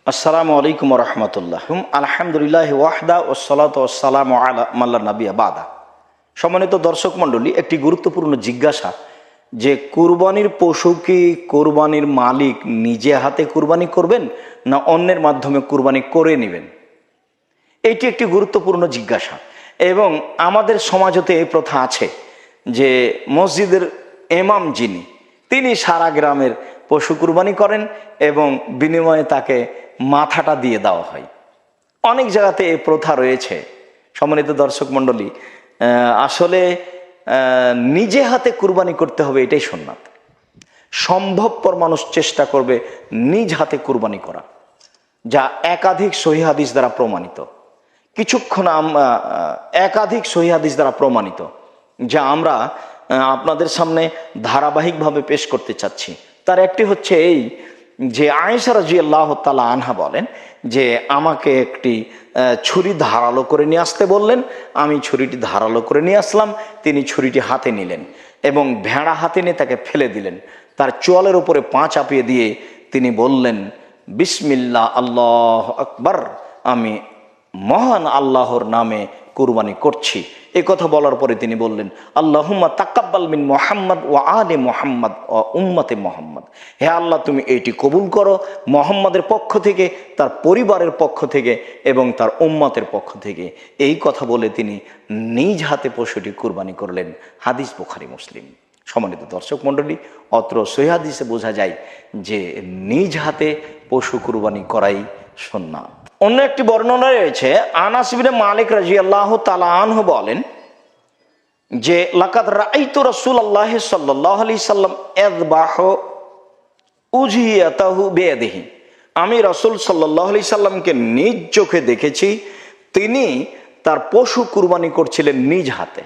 আসসালামু আলাইকুম রহমতুল্লাহ। আলহামদুলিল্লাহ ওয়াহদা ওয়াসসালাতু ওয়াসসালামু আলা মাল্লা নাবিয়া বাদা। সম্মানিত দর্শক মণ্ডলী, একটি গুরুত্বপূর্ণ জিজ্ঞাসা যে কুরবানির পশু কি কুরবানির মালিক নিজে হাতে কুরবানি করবেন না অন্যের মাধ্যমে কুরবানি করে নেবেন, এটি একটি গুরুত্বপূর্ণ জিজ্ঞাসা। এবং আমাদের সমাজতে এই প্রথা আছে যে মসজিদের ইমাম যিনি, তিনি সারা গ্রামের পশু কুরবানি করেন এবং বিনিময়ে তাকে মাথাটা দিয়ে দেওয়া হয়। অনেক জায়গাতে এই প্রথা রয়েছে। সম্মানিত দর্শক মণ্ডলী, আসলে নিজে হাতে কুরবানি করতে হবে, এটাই সুন্নাত। সম্ভবপর মানুষ চেষ্টা করবে নিজ হাতে কুরবানি করা, যা একাধিক সহিহ হাদিস দ্বারা প্রমাণিত। একাধিক সহিহ হাদিস দ্বারা প্রমাণিত, যা আমরা আপনাদের সামনে ধারাবাহিকভাবে পেশ করতে চাচ্ছি। তার একটি হচ্ছে এই যে আয়েশা রাদিয়াল্লাহু তাআলা আনহা বলেন যে আমাকে একটি ছুরি ধারালো করে নিয়ে আসতে বললেন, আমি ছুরিটি ধারালো করে নিয়ে আসলাম, তিনি ছুরিটি হাতে নিলেন এবং ভেড়া হাতে নিয়ে তাকে ফেলে দিলেন। তার চোয়ালের উপরে পা চাপিয়ে দিয়ে তিনি বললেন, বিসমিল্লাহ আল্লাহু আকবার, আমি মহান আল্লাহর নামে কুরবানি করছি। এই কথা বলার পরে তিনি বললেন, আল্লাহুম্মা তাকাব্বাল মিন মুহাম্মদ ওয়া আলি মুহাম্মদ ওয়া উম্মতে মুহাম্মদ। হে আল্লাহ, তুমি এইটি কবুল করো মুহাম্মাদের পক্ষ থেকে, তার পরিবারের পক্ষ থেকে এবং তার উম্মতের পক্ষ থেকে। এই কথা বলে তিনি নিজ হাতে পশুটি কুরবানি করলেন। হাদিস বুখারী মুসলিম। সম্মানিত দর্শক মণ্ডলী, অত্র সহিহ হাদিসে বোঝা যায় যে নিজ হাতে পশু কুরবানি করাই সুন্নাত। অন্য একটি বর্ণনা রয়েছে, আনাস ইবনে মালিক রাদিয়াল্লাহু তাআলা আনহু বলেন যে লাকাদ রাআইতু রাসূলুল্লাহ সাল্লাল্লাহু আলাইহি সাল্লাম ইয়াযবাহু উযহিয়াতাহু বিয়াদিহি। আমি রাসূল সাল্লাল্লাহু আলাইহি সাল্লামকে নিজ চোখে দেখেছি, তিনি তার পশু কুরবানি করছিলেন নিজ হাতে।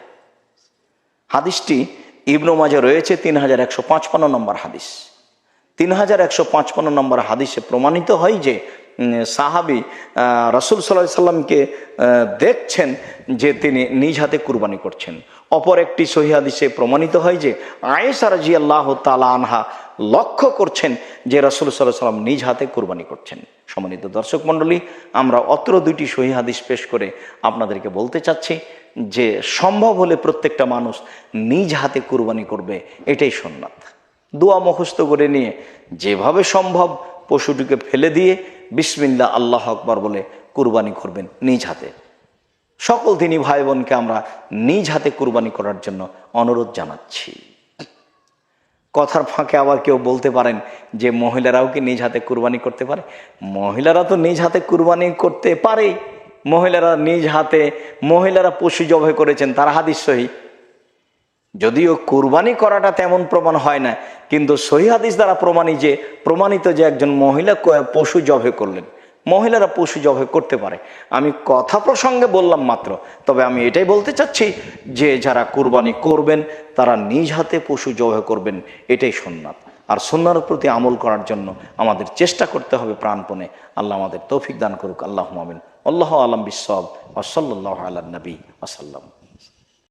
হাদিসটি ইবনে মাজাহ রয়েছে 3155 নম্বর হাদিস। 3155 নম্বর হাদিসে প্রমাণিত হয় যে সাহাবী রাসূল সাল্লাল্লাহু আলাইহি সাল্লামকে দেখছেন যে তিনি নিজ হাতে কুরবানি করছেন। অপর একটি সহিহ হাদিসে প্রমাণিত হয় যে আয়েশা রাদিয়াল্লাহু তাআলা আনহা লক্ষ্য করছেন যে রাসূল সাল্লাল্লাহু আলাইহি সাল্লাম নিজ হাতে কুরবানি করছেন। সম্মানিত দর্শক মণ্ডলী, আমরা অত্র দুইটি সহিহ হাদিস পেশ করে আপনাদেরকে বলতে চাচ্ছি যে সম্ভব হলে প্রত্যেকটা মানুষ নিজ হাতে কুরবানি করবে, এটাই সুন্নাত। দোয়া মুখস্থ করে নিয়ে যেভাবে সম্ভব পশুটিকে ফেলে দিয়ে বিসমিল্লাহ আল্লাহু আকবার বলে কুরবানি করবেন নিজ হাতে। সকল দিনী ভাই বোনকে আমরা নিজ হাতে কুরবানি করার জন্য অনুরোধ জানাচ্ছি। কথার ফাঁকে আবার কেউ বলতে পারেন যে মহিলারাও কি নিজ হাতে কুরবানি করতে পারে? মহিলারা তো নিজ হাতে কুরবানি করতে পারে। মহিলারা পশু জবাই করেছেন, তার হাদিস সহিহ। যদিও কুরবানি করাটা তেমন প্রমাণ হয় না, কিন্তু সহিহ হাদিস দ্বারা প্রমাণিত যে একজন মহিলা পশু জবাই করলেন। মহিলারা পশু জবাই করতে পারে। আমি কথা প্রসঙ্গে বললাম মাত্র, তবে আমি এটাই বলতে চাচ্ছি যে যারা কুরবানি করবেন তারা নিজ হাতে পশু জবাই করবেন, এটাই সুন্নাত। আর সুন্নাহর প্রতি আমল করার জন্য আমাদের চেষ্টা করতে হবে প্রাণপণে। আল্লাহ আমাদের তৌফিক দান করুক। আল্লাহুম্মা আমিন। আল্লাহু আ'লাম বিস-সাওয়াব ওয়া সাল্লাল্লাহু আলা নবী ওয়া সাল্লাম।